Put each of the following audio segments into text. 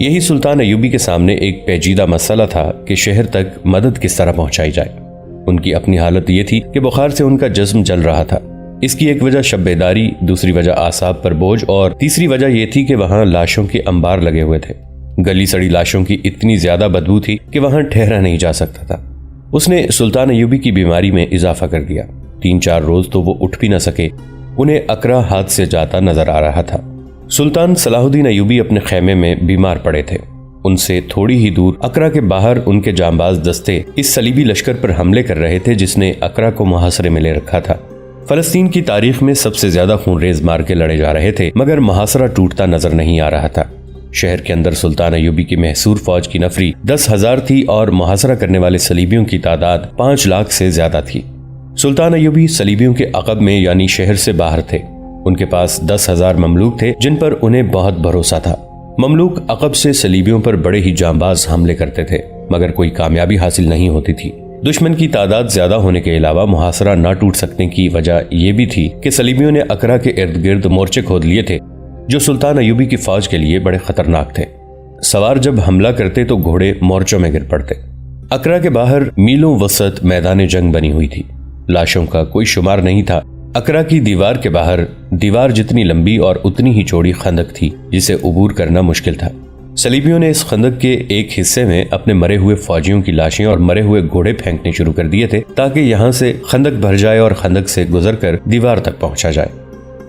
یہی سلطان ایوبی کے سامنے ایک پیچیدہ مسئلہ تھا کہ شہر تک مدد کس طرح پہنچائی جائے۔ ان کی اپنی حالت یہ تھی کہ بخار سے ان کا جسم جل رہا تھا۔ اس کی ایک وجہ شب بیداری، دوسری وجہ اعصاب پر بوجھ، اور تیسری وجہ یہ تھی کہ وہاں لاشوں کے انبار لگے ہوئے تھے۔ گلی سڑی لاشوں کی اتنی زیادہ بدبو تھی کہ وہاں ٹھہرا نہیں جا سکتا تھا۔ اس نے سلطان ایوبی کی بیماری میں اضافہ کر دیا۔ 3-4 روز تو وہ اٹھ بھی نہ سکے۔ انہیں اقرا ہاتھ سے جاتا نظر آ رہا تھا۔ سلطان صلاح الدین ایوبی اپنے خیمے میں بیمار پڑے تھے۔ ان سے تھوڑی ہی دور اقرا کے باہر ان کے جانباز دستے اس صلیبی لشکر پر حملے کر رہے تھے جس نے اقرا کو محاصرے میں لے رکھا تھا۔ فلسطین کی تاریخ میں سب سے زیادہ خون ریز مارکے لڑے جا رہے تھے، مگر محاصرہ ٹوٹتا نظر نہیں آ رہا تھا۔ شہر کے اندر سلطان ایوبی کی محصور فوج کی نفری 10,000 تھی اور محاصرہ کرنے والے صلیبیوں کی تعداد 5 لاکھ سے زیادہ تھی۔ سلطان ایوبی صلیبیوں کے عقب میں یعنی شہر سے باہر تھے۔ ان کے پاس 10,000 مملوک تھے جن پر انہیں بہت بھروسہ تھا۔ مملوک عقب سے صلیبیوں پر بڑے ہی جانباز حملے کرتے تھے، مگر کوئی کامیابی حاصل نہیں ہوتی تھی۔ دشمن کی تعداد زیادہ ہونے کے علاوہ محاصرہ نہ ٹوٹ سکنے کی وجہ یہ بھی تھی کہ صلیبیوں نے اقرا کے ارد گرد مورچے کھود لیے تھے جو سلطان ایوبی کی فوج کے لیے بڑے خطرناک تھے۔ سوار جب حملہ کرتے تو گھوڑے مورچوں میں گر پڑتے۔ اقرا کے باہر میلوں وسط میدان جنگ بنی ہوئی تھی۔ لاشوں کا کوئی شمار نہیں تھا۔ اقرا کی دیوار کے باہر دیوار جتنی لمبی اور اتنی ہی چوڑی خندق تھی جسے عبور کرنا مشکل تھا۔ صلیبیوں نے اس خندق کے ایک حصے میں اپنے مرے ہوئے فوجیوں کی لاشیں اور مرے ہوئے گھوڑے پھینکنے شروع کر دیے تھے تاکہ یہاں سے خندق بھر جائے اور خندق سے گزر کر دیوار تک پہنچا جائے۔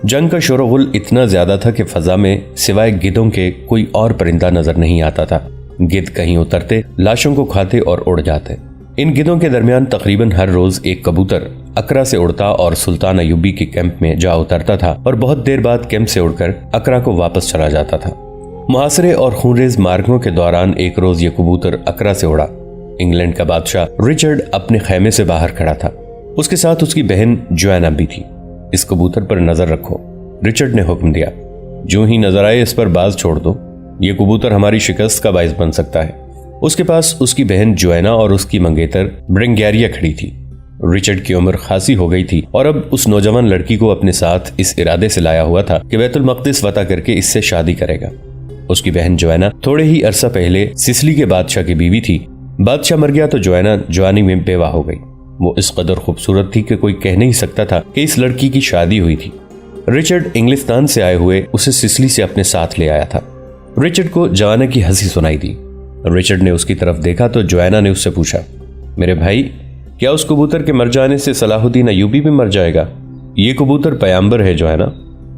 جنگ کا شور و غل اتنا زیادہ تھا کہ فضا میں سوائے گدوں کے کوئی اور پرندہ نظر نہیں آتا تھا۔ گد کہیں اترتے، لاشوں کو کھاتے اور اڑ جاتے۔ ان گدوں کے درمیان تقریباً ہر روز ایک کبوتر اقرا سے اڑتا اور سلطان ایوبی کے کیمپ میں جا اترتا تھا اور بہت دیر بعد کیمپ سے اڑ کر اقرا کو واپس چلا جاتا تھا۔ محاصرے اور خونریز مارکوں کے دوران ایک روز یہ کبوتر اقرا سے اڑا۔ انگلینڈ کا بادشاہ رچرڈ اپنے خیمے سے باہر کھڑا تھا۔ اس کے ساتھ اس کی بہن جوائنا بھی تھی۔ اس کبوتر پر نظر رکھو، رچرڈ نے حکم دیا۔ جو ہی نظر آئے اس پر باز چھوڑ دو، یہ کبوتر ہماری شکست کا باعث بن سکتا ہے۔ اس کے پاس اس کی بہن جوائنا اور اس کی منگیتر برنگیریا کھڑی تھی۔ رچرڈ کی عمر خاصی ہو گئی تھی اور اب اس نوجوان لڑکی کو اپنے ساتھ اس ارادے سے لایا ہوا تھا کہ بیت المقدس فتح کر کے اس سے شادی کرے گا۔ اس کی بہن جوائنا تھوڑے ہی عرصہ پہلے سسلی کے بادشاہ کی بیوی تھی۔ بادشاہ مر گیا تو جوائنا جوانی میں بیوہ ہو گئی۔ وہ اس قدر خوبصورت تھی کہ کوئی کہہ نہیں سکتا تھا کہ اس لڑکی کی شادی ہوئی تھی۔ رچرڈ انگلستان سے آئے ہوئے اسے سسلی سے اپنے ساتھ لے آیا تھا۔ رچرڈ کو جوائنا کی ہنسی سنائی دی۔ رچرڈ نے اس کی طرف دیکھا تو جوائنا نے اس سے پوچھا، میرے بھائی، کیا اس کبوتر کے مر جانے سے صلاح الدین ایوبی بھی مر جائے گا؟ یہ کبوتر پیامبر ہے جوائنا،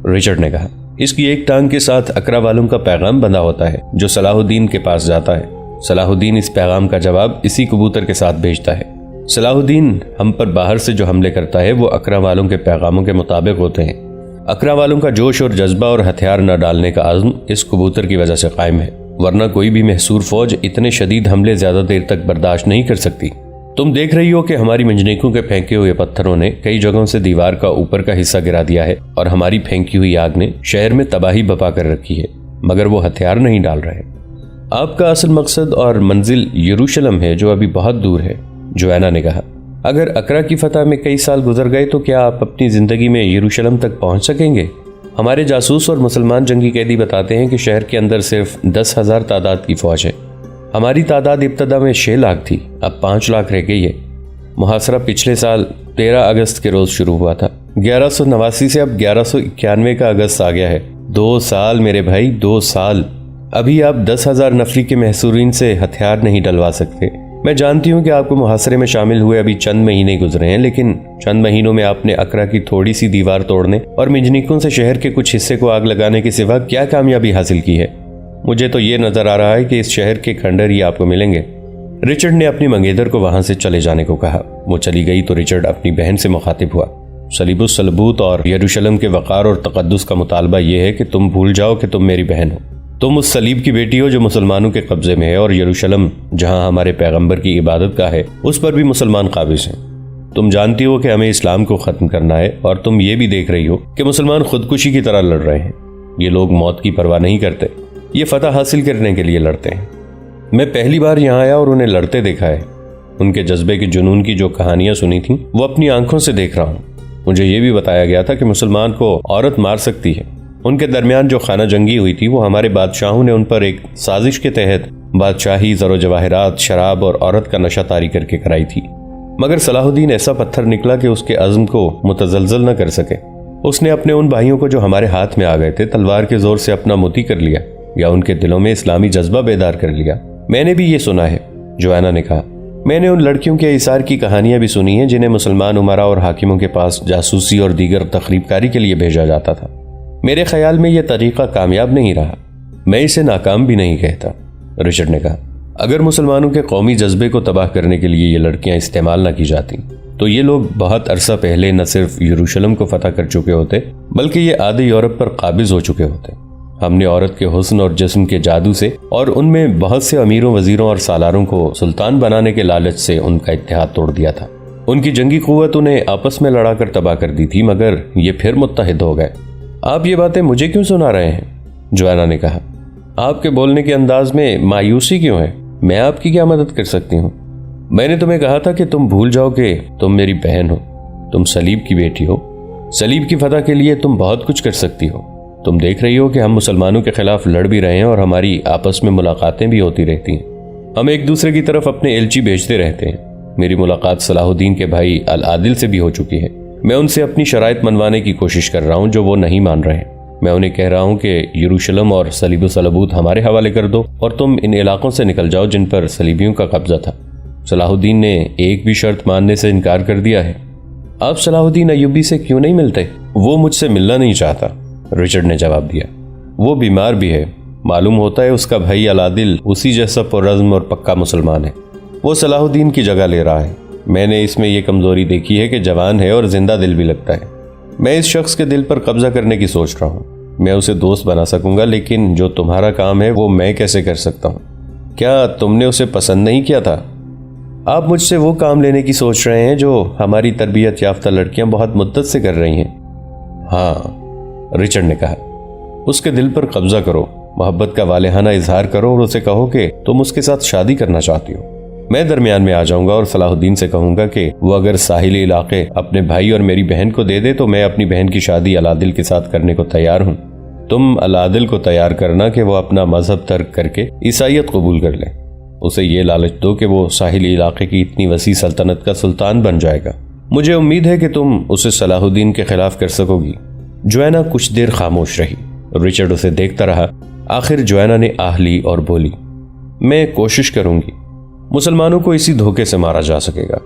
رچرڈ نے کہا۔ اس کی ایک ٹانگ کے ساتھ اقرا والوں کا پیغام بندھا ہوتا ہے جو صلاح الدین کے پاس جاتا ہے۔ صلاح الدین اس پیغام کا جواب اسی کبوتر کے ساتھ بھیجتا ہے۔ صلاح الدین ہم پر باہر سے جو حملے کرتا ہے وہ اقرا والوں کے پیغاموں کے مطابق ہوتے ہیں۔ اقرا والوں کا جوش اور جذبہ اور ہتھیار نہ ڈالنے کا عزم اس کبوتر کی وجہ سے قائم ہے، ورنہ کوئی بھی محصور فوج اتنے شدید حملے زیادہ دیر تک برداشت نہیں کر سکتی۔ تم دیکھ رہی ہو کہ ہماری منجنیکوں کے پھینکے ہوئے پتھروں نے کئی جگہوں سے دیوار کا اوپر کا حصہ گرا دیا ہے اور ہماری پھینکی ہوئی آگ نے شہر میں تباہی بپا کر رکھی ہے، مگر وہ ہتھیار نہیں ڈال رہے۔ آپ کا اصل مقصد اور منزل یروشلم ہے جو ابھی بہت دور ہے، جوائنا نے کہا۔ اگر اقرا کی فتح میں کئی سال گزر گئے تو کیا آپ اپنی زندگی میں یروشلم تک پہنچ سکیں گے؟ ہمارے جاسوس اور مسلمان جنگی قیدی بتاتے ہیں کہ شہر کے اندر صرف 10,000 تعداد کی فوج ہے۔ ہماری تعداد ابتدا میں 6 لاکھ تھی، اب 5 لاکھ رہ گئی ہے۔ محاصرہ پچھلے سال 13 اگست کے روز شروع ہوا تھا۔ 1189 سے اب 1191 کا اگست آ گیا ہے۔ 2 سال میرے بھائی، 2 سال۔ ابھی آپ 10,000 نفری کے محصورین سے ہتھیار نہیں ڈلوا سکتے۔ میں جانتی ہوں کہ آپ کو محاصرے میں شامل ہوئے ابھی چند مہینے گزرے ہیں، لیکن چند مہینوں میں آپ نے اقرا کی تھوڑی سی دیوار توڑنے اور منجنیکوں سے شہر کے کچھ حصے کو آگ لگانے کے سوا کیا کامیابی حاصل کی ہے؟ مجھے تو یہ نظر آ رہا ہے کہ اس شہر کے کھنڈر ہی آپ کو ملیں گے۔ رچرڈ نے اپنی منگیتر کو وہاں سے چلے جانے کو کہا۔ وہ چلی گئی تو رچرڈ اپنی بہن سے مخاطب ہوا۔ صلیب الصلبوت اور یروشلم کے وقار اور تقدس کا مطالبہ یہ ہے کہ تم بھول جاؤ کہ تم میری بہن ہو۔ تم اس صلیب کی بیٹی ہو جو مسلمانوں کے قبضے میں ہے، اور یروشلم جہاں ہمارے پیغمبر کی عبادت گاہ ہے اس پر بھی مسلمان قابض ہیں۔ تم جانتی ہو کہ ہمیں اسلام کو ختم کرنا ہے، اور تم یہ بھی دیکھ رہی ہو کہ مسلمان خودکشی کی طرح لڑ رہے ہیں۔ یہ لوگ موت کی پرواہ نہیں کرتے، یہ فتح حاصل کرنے کے لیے لڑتے ہیں۔ میں پہلی بار یہاں آیا اور انہیں لڑتے دیکھا ہے۔ ان کے جذبے کے جنون کی جو کہانیاں سنی تھیں وہ اپنی آنکھوں سے دیکھ رہا ہوں۔ مجھے یہ بھی بتایا گیا تھا کہ مسلمان کو عورت مار سکتی ہے، ان کے درمیان جو خانہ جنگی ہوئی تھی وہ ہمارے بادشاہوں نے ان پر ایک سازش کے تحت بادشاہی زر و جواہرات، شراب اور عورت کا نشہ طاری کر کے کرائی تھی، مگر صلاح الدین ایسا پتھر نکلا کہ اس کے عزم کو متزلزل نہ کر سکے۔ اس نے اپنے ان بھائیوں کو جو ہمارے ہاتھ میں آ گئے تھے تلوار کے زور سے اپنا موتی کر لیا یا ان کے دلوں میں اسلامی جذبہ بیدار کر لیا۔ میں نے بھی یہ سنا ہے، جوانا نے کہا۔ میں نے ان لڑکیوں کے ایثار کی کہانیاں بھی سنی ہیں جنہیں مسلمان امراء اور حاکموں کے پاس جاسوسی اور دیگر تخریب کاری کے لیے بھیجا جاتا تھا۔ میرے خیال میں یہ طریقہ کامیاب نہیں رہا، میں اسے ناکام بھی نہیں کہتا، رچرڈ نے کہا۔ اگر مسلمانوں کے قومی جذبے کو تباہ کرنے کے لیے یہ لڑکیاں استعمال نہ کی جاتی تو یہ لوگ بہت عرصہ پہلے نہ صرف یروشلم کو فتح کر چکے ہوتے بلکہ یہ آدھے یورپ پر قابض ہو چکے ہوتے۔ ہم نے عورت کے حسن اور جسم کے جادو سے اور ان میں بہت سے امیروں، وزیروں اور سالاروں کو سلطان بنانے کے لالچ سے ان کا اتحاد توڑ دیا تھا۔ ان کی جنگی قوت انہیں آپس میں لڑا کر تباہ کر دی تھی، مگر یہ پھر متحد ہو گئے۔ آپ یہ باتیں مجھے کیوں سنا رہے ہیں؟ جوانا نے کہا۔ آپ کے بولنے کے انداز میں مایوسی کیوں ہے؟ میں آپ کی کیا مدد کر سکتی ہوں؟ میں نے تمہیں کہا تھا کہ تم بھول جاؤ کہ تم میری بہن ہو، تم صلیب کی بیٹی ہو، صلیب کی فتح کے لیے تم بہت کچھ کر سکتی ہو۔ تم دیکھ رہی ہو کہ ہم مسلمانوں کے خلاف لڑ بھی رہے ہیں اور ہماری آپس میں ملاقاتیں بھی ہوتی رہتی ہیں، ہم ایک دوسرے کی طرف اپنے ایلچی بھیجتے رہتے ہیں۔ میری ملاقات صلاح الدین کے بھائی العادل سے بھی ہو چکی ہے۔ میں ان سے اپنی شرائط منوانے کی کوشش کر رہا ہوں جو وہ نہیں مان رہے ہیں۔ میں انہیں کہہ رہا ہوں کہ یروشلم اور صلیب و صلبوت ہمارے حوالے کر دو اور تم ان علاقوں سے نکل جاؤ جن پر صلیبیوں کا قبضہ تھا۔ صلاح الدین نے ایک بھی شرط ماننے سے انکار کر دیا ہے۔ آپ صلاح الدین ایوبی سے کیوں نہیں ملتے؟ وہ مجھ سے ملنا نہیں چاہتا، رچرڈ نے جواب دیا۔ وہ بیمار بھی ہے، معلوم ہوتا ہے اس کا بھائی العادل اسی جیسا پرعزم اور پکا مسلمان ہے۔ وہ صلاح الدین کی جگہ لے رہا ہے۔ میں نے اس میں یہ کمزوری دیکھی ہے کہ جوان ہے اور زندہ دل بھی لگتا ہے۔ میں اس شخص کے دل پر قبضہ کرنے کی سوچ رہا ہوں۔ میں اسے دوست بنا سکوں گا، لیکن جو تمہارا کام ہے وہ میں کیسے کر سکتا ہوں؟ کیا تم نے اسے پسند نہیں کیا تھا؟ آپ مجھ سے وہ کام لینے کی سوچ رہے ہیں جو ہماری تربیت یافتہ لڑکیاں بہت مدت سے کر رہی ہیں؟ ہاں، رچرڈ نے کہا۔ اس کے دل پر قبضہ کرو، محبت کا والہانہ اظہار کرو اور اسے کہو کہ تم اس کے ساتھ شادی کرنا چاہتی ہو۔ میں درمیان میں آ جاؤں گا اور صلاح الدین سے کہوں گا کہ وہ اگر ساحلی علاقے اپنے بھائی اور میری بہن کو دے دے تو میں اپنی بہن کی شادی العادل کے ساتھ کرنے کو تیار ہوں۔ تم العادل کو تیار کرنا کہ وہ اپنا مذہب ترک کر کے عیسائیت قبول کر لے۔ اسے یہ لالچ دو کہ وہ ساحلی علاقے کی اتنی وسیع سلطنت کا سلطان بن جائے گا۔ مجھے امید ہے کہ تم اسے صلاح الدین کے خلاف کر سکو گی۔ جوانا کچھ دیر خاموش رہی۔ رچرڈ اسے دیکھتا رہا۔ آخر جوانا نے آہ لی اور بولی، میں کوشش کروں گی۔ مسلمانوں کو اسی دھوکے سے مارا جا سکے گا،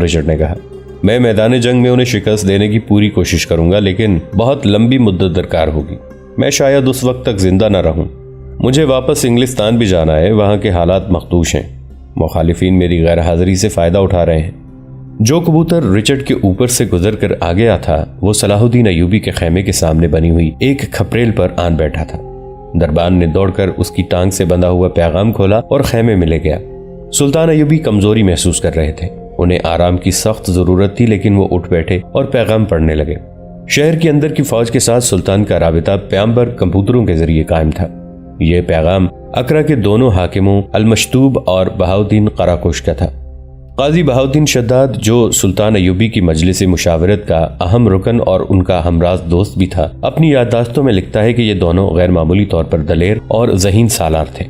رچرڈ نے کہا۔ میں میدان جنگ میں انہیں شکست دینے کی پوری کوشش کروں گا، لیکن بہت لمبی مدت درکار ہوگی۔ میں شاید اس وقت تک زندہ نہ رہوں۔ مجھے واپس انگلستان بھی جانا ہے، وہاں کے حالات مخدوش ہیں۔ مخالفین میری غیر حاضری سے فائدہ اٹھا رہے ہیں۔ جو کبوتر رچرڈ کے اوپر سے گزر کر آ گیا تھا وہ صلاح الدین ایوبی کے خیمے کے سامنے بنی ہوئی ایک کھپریل پر آن بیٹھا تھا۔ دربان نے دوڑ کر اس کی ٹانگ سے بندھا ہوا پیغام کھولا اور خیمے میں لے گیا۔ سلطان ایوبی کمزوری محسوس کر رہے تھے۔ انہیں آرام کی سخت ضرورت تھی، لیکن وہ اٹھ بیٹھے اور پیغام پڑھنے لگے۔ شہر کے اندر کی فوج کے ساتھ سلطان کا رابطہ پیامبر کمپیوٹروں کے ذریعے قائم تھا۔ یہ پیغام اقرا کے دونوں حاکموں المشتوب اور بہاؤدین قراقوش کا تھا۔ قاضی بہاؤدین شداد جو سلطان ایوبی کی مجلس مشاورت کا اہم رکن اور ان کا ہمراز دوست بھی تھا، اپنی یادداشتوں میں لکھتا ہے کہ یہ دونوں غیر معمولی طور پر دلیر اور ذہین سالار تھے۔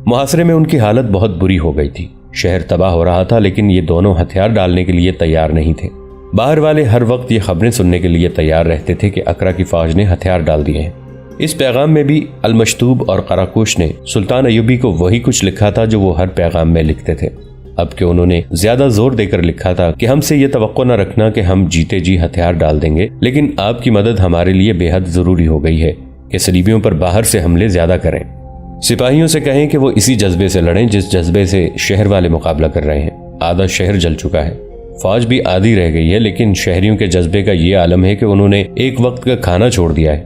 محاصرے میں ان کی حالت بہت بری ہو گئی تھی۔ شہر تباہ ہو رہا تھا، لیکن یہ دونوں ہتھیار ڈالنے کے لیے تیار نہیں تھے۔ باہر والے ہر وقت یہ خبریں سننے کے لیے تیار رہتے تھے کہ اقرا کی فوج نے ہتھیار ڈال دیے ہیں۔ اس پیغام میں بھی المشتوب اور قراقوش نے سلطان ایوبی کو وہی کچھ لکھا تھا جو وہ ہر پیغام میں لکھتے تھے، اب کہ انہوں نے زیادہ زور دے کر لکھا تھا کہ ہم سے یہ توقع نہ رکھنا کہ ہم جیتے جی ہتھیار ڈال دیں گے، لیکن آپ کی مدد ہمارے لیے بے حد ضروری ہو گئی ہے کہ صلیبیوں پر باہر سے حملے زیادہ کریں۔ سپاہیوں سے کہیں کہ وہ اسی جذبے سے لڑیں جس جذبے سے شہر والے مقابلہ کر رہے ہیں۔ آدھا شہر جل چکا ہے، فوج بھی آدھی رہ گئی ہے، لیکن شہریوں کے جذبے کا یہ عالم ہے کہ انہوں نے ایک وقت کا کھانا چھوڑ دیا ہے۔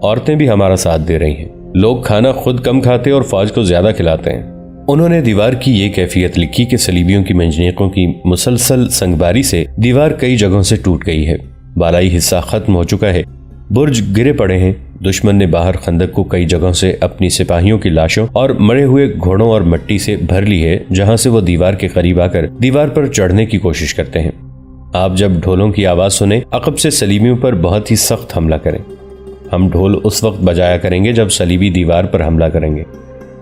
عورتیں بھی ہمارا ساتھ دے رہی ہیں۔ لوگ کھانا خود کم کھاتے اور فوج کو زیادہ کھلاتے ہیں۔ انہوں نے دیوار کی یہ کیفیت لکھی کہ صلیبیوں کی منجنیقوں کی مسلسل سنگباری سے دیوار کئی جگہوں سے ٹوٹ گئی ہے، بالائی حصہ ختم ہو چکا ہے، برج گرے پڑے ہیں۔ دشمن نے باہر خندق کو کئی جگہوں سے اپنی سپاہیوں کی لاشوں اور مرے ہوئے گھوڑوں اور مٹی سے بھر لی ہے، جہاں سے وہ دیوار کے قریب آ کر دیوار پر چڑھنے کی کوشش کرتے ہیں۔ آپ جب ڈھولوں کی آواز سنیں، عقب سے صلیبیوں پر بہت ہی سخت حملہ کریں۔ ہم ڈھول اس وقت بجایا کریں گے جب صلیبی دیوار پر حملہ کریں گے۔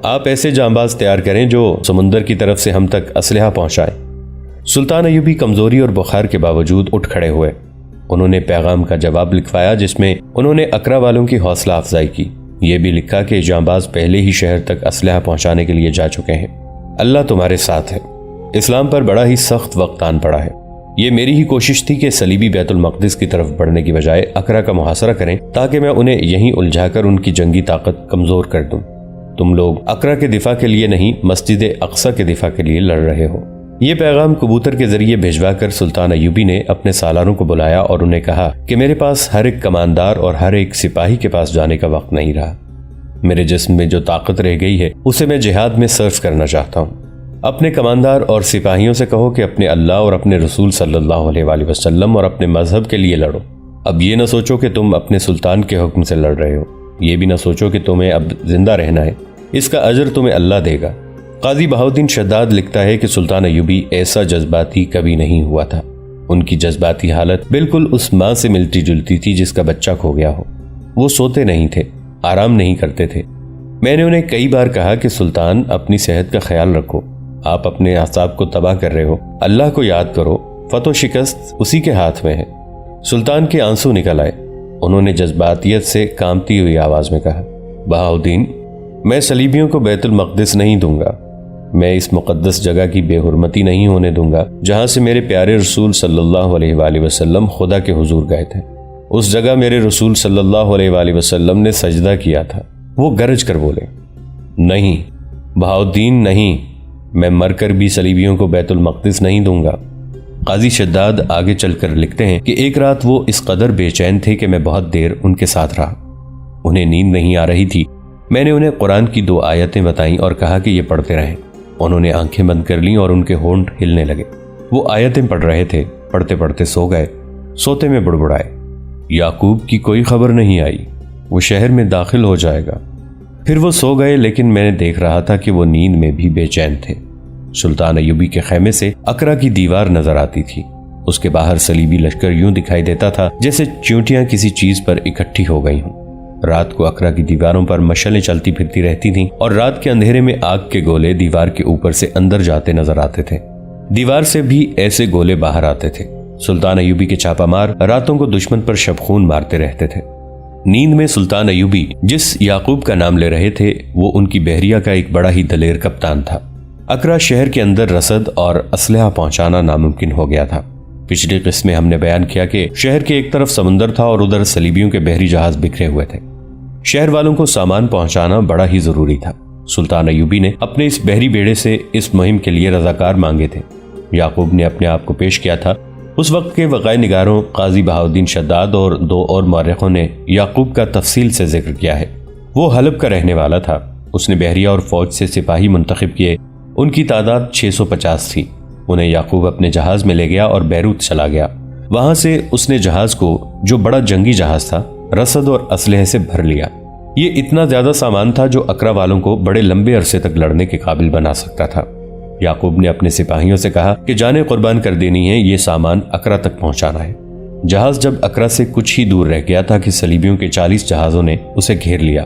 آپ ایسے جانباز تیار کریں جو سمندر کی طرف سے ہم تک اسلحہ پہنچائے۔ سلطان ایوبی کمزوری اور بخار کے باوجود اٹھ کھڑے ہوئے۔ انہوں نے پیغام کا جواب لکھوایا جس میں انہوں نے اقرا والوں کی حوصلہ افزائی کی۔ یہ بھی لکھا کہ جانباز پہلے ہی شہر تک اسلحہ پہنچانے کے لیے جا چکے ہیں۔ اللہ تمہارے ساتھ ہے۔ اسلام پر بڑا ہی سخت وقت آن پڑا ہے۔ یہ میری ہی کوشش تھی کہ صلیبی بیت المقدس کی طرف بڑھنے کی بجائے اقرا کا محاصرہ کریں تاکہ میں انہیں یہیں الجھا کر ان کی جنگی طاقت کمزور کر دوں۔ تم لوگ اقرا کے دفاع کے لیے نہیں، مسجد اقصی کے دفاع کے لیے لڑ رہے ہو۔ یہ پیغام کبوتر کے ذریعے بھیجوا کر سلطان ایوبی نے اپنے سالاروں کو بلایا اور انہیں کہا کہ میرے پاس ہر ایک کماندار اور ہر ایک سپاہی کے پاس جانے کا وقت نہیں رہا۔ میرے جسم میں جو طاقت رہ گئی ہے اسے میں جہاد میں صرف کرنا چاہتا ہوں۔ اپنے کماندار اور سپاہیوں سے کہو کہ اپنے اللہ اور اپنے رسول صلی اللہ علیہ وآلہ وسلم اور اپنے مذہب کے لیے لڑو۔ اب یہ نہ سوچو کہ تم اپنے سلطان کے حکم سے لڑ رہے ہو، یہ بھی نہ سوچو کہ تمہیں اب زندہ رہنا ہے، اس کا اجر تمہیں اللہ دے گا۔ قاضی بہاؤالدین شداد لکھتا ہے کہ سلطان ایوبی ایسا جذباتی کبھی نہیں ہوا تھا۔ ان کی جذباتی حالت بالکل اس ماں سے ملتی جلتی تھی جس کا بچہ کھو گیا ہو۔ وہ سوتے نہیں تھے، آرام نہیں کرتے تھے۔ میں نے انہیں کئی بار کہا کہ سلطان اپنی صحت کا خیال رکھو، آپ اپنے اعصاب کو تباہ کر رہے ہو، اللہ کو یاد کرو، فتح و شکست اسی کے ہاتھ میں ہے۔ سلطان کے آنسو نکل آئے۔ انہوں نے جذباتیت سے کامتی ہوئی آواز میں کہا، بہاؤالدین، میں صلیبیوں کو بیت المقدس نہیں دوں گا، میں اس مقدس جگہ کی بے حرمتی نہیں ہونے دوں گا جہاں سے میرے پیارے رسول صلی اللہ علیہ وآلہ وسلم خدا کے حضور گئے تھے۔ اس جگہ میرے رسول صلی اللہ علیہ وآلہ وسلم نے سجدہ کیا تھا۔ وہ گرج کر بولے، نہیں بہاؤالدین نہیں، میں مر کر بھی صلیبیوں کو بیت المقدس نہیں دوں گا۔ قاضی شداد آگے چل کر لکھتے ہیں کہ ایک رات وہ اس قدر بے چین تھے کہ میں بہت دیر ان کے ساتھ رہا۔ انہیں نیند نہیں آ رہی تھی۔ میں نے انہیں قرآن کی 2 آیتیں بتائیں اور کہا کہ یہ پڑھتے رہیں۔ انہوں نے آنکھیں بند کر لیں اور ان کے ہونٹ ہلنے لگے۔ وہ آیتیں پڑھ رہے تھے، پڑھتے پڑھتے سو گئے۔ سوتے میں بڑبڑائے، یعقوب کی کوئی خبر نہیں آئی، وہ شہر میں داخل ہو جائے گا۔ پھر وہ سو گئے، لیکن میں نے دیکھ رہا تھا کہ وہ نیند میں بھی بے چین تھے۔ سلطان ایوبی کے خیمے سے اقرا کی دیوار نظر آتی تھی۔ اس کے باہر صلیبی لشکر یوں دکھائی دیتا تھا جیسے چیونٹیاں کسی چیز پر اکٹھی ہو گئی ہوں۔ رات کو اقرا کی دیواروں پر مشعلیں چلتی پھرتی رہتی تھیں اور رات کے اندھیرے میں آگ کے گولے دیوار کے اوپر سے اندر جاتے نظر آتے تھے۔ دیوار سے بھی ایسے گولے باہر آتے تھے۔ سلطان ایوبی کے چھاپا مار راتوں کو دشمن پر شبخون مارتے رہتے تھے۔ نیند میں سلطان ایوبی جس یعقوب کا نام لے رہے تھے وہ ان کی بحریہ کا ایک بڑا ہی دلیر کپتان تھا۔ اقرا شہر کے اندر رسد اور اسلحہ پہنچانا ناممکن ہو گیا تھا۔ پچھلی قسط میں ہم نے بیان کیا کہ شہر کے ایک طرف سمندر تھا اور ادھر صلیبیوں کے بحری جہاز بکھرے ہوئے تھے۔ شہر والوں کو سامان پہنچانا بڑا ہی ضروری تھا۔ سلطان ایوبی نے اپنے اس بحری بیڑے سے اس مہم کے لیے رضاکار مانگے تھے۔ یعقوب نے اپنے آپ کو پیش کیا تھا۔ اس وقت کے وقائع نگاروں قاضی بہاؤالدین شداد اور 2 اور مورخوں نے یعقوب کا تفصیل سے ذکر کیا ہے۔ وہ حلب کا رہنے والا تھا۔ اس نے بحریہ اور فوج سے سپاہی منتخب کیے۔ ان کی تعداد 650 تھی۔ انہیں یعقوب اپنے جہاز میں لے گیا اور بیروت چلا گیا۔ وہاں سے اس نے جہاز کو، جو بڑا جنگی جہاز تھا، رسد اور اسلحے سے بھر لیا۔ یہ اتنا زیادہ سامان تھا جو اقرا والوں کو بڑے لمبے عرصے تک لڑنے کے قابل بنا سکتا تھا۔ یعقوب نے اپنے سپاہیوں سے کہا کہ جانیں قربان کر دینی ہے، یہ سامان اقرا تک پہنچانا ہے۔ جہاز جب اقرا سے کچھ ہی دور رہ گیا تھا کہ صلیبیوں کے 40 جہازوں نے اسے گھیر لیا۔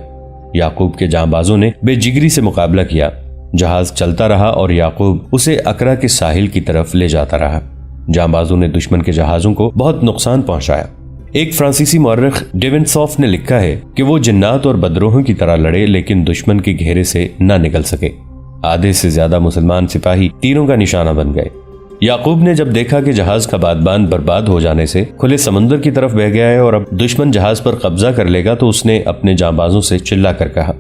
یعقوب کے جانبازوں نے بے جگری سے مقابلہ کیا۔ جہاز چلتا رہا اور یعقوب اسے اقرا کے ساحل کی طرف لے جاتا رہا۔ جانبازوں نے دشمن کے جہازوں کو بہت نقصان پہنچایا۔ ایک فرانسیسی مورخ ڈیونسوف نے لکھا ہے کہ وہ جنات اور بدروہوں کی طرح لڑے لیکن دشمن کے گھیرے سے نہ نکل سکے۔ آدھے سے زیادہ مسلمان سپاہی تیروں کا نشانہ بن گئے۔ یعقوب نے جب دیکھا کہ جہاز کا بادبان برباد ہو جانے سے کھلے سمندر کی طرف بہ گیا ہے اور اب دشمن جہاز پر قبضہ کر لے گا تو اس نے اپنے جانبازوں سے چلا کر کہا،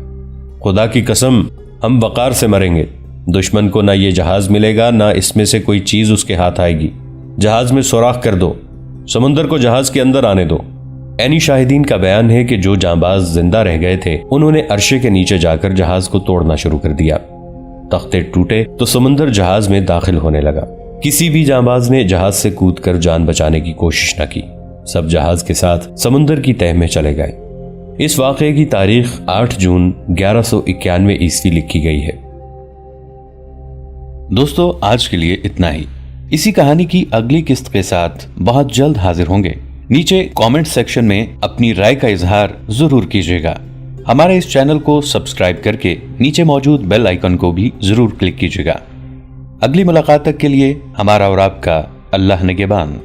خدا کی قسم ہم وقار سے مریں گے۔ دشمن کو نہ یہ جہاز ملے گا نہ اس میں سے کوئی چیز اس کے ہاتھ آئے گی۔ جہاز میں سوراخ کر دو، سمندر کو جہاز کے اندر آنے دو۔ عینی شاہدین کا بیان ہے کہ جو جانباز زندہ رہ گئے تھے انہوں نے عرشے کے نیچے جا کر جہاز کو توڑنا شروع کر دیا۔ تختے ٹوٹے تو سمندر جہاز میں داخل ہونے لگا۔ کسی بھی جانباز نے جہاز سے کود کر جان بچانے کی کوشش نہ کی۔ سب جہاز کے ساتھ سمندر کی تہہ میں چلے گئے۔ اس واقعے کی تاریخ 8 جون 1191 عیسوی لکھی گئی ہے۔ دوستو آج کے لیے اتنا ہی۔ اسی کہانی کی اگلی قسط کے ساتھ بہت جلد حاضر ہوں گے۔ نیچے کامنٹ سیکشن میں اپنی رائے کا اظہار ضرور کیجیے گا۔ ہمارے اس چینل کو سبسکرائب کر کے نیچے موجود بیل آئیکن کو بھی ضرور کلک کیجیے گا۔ اگلی ملاقات تک کے لیے ہمارا اور آپ کا اللہ نگہبان۔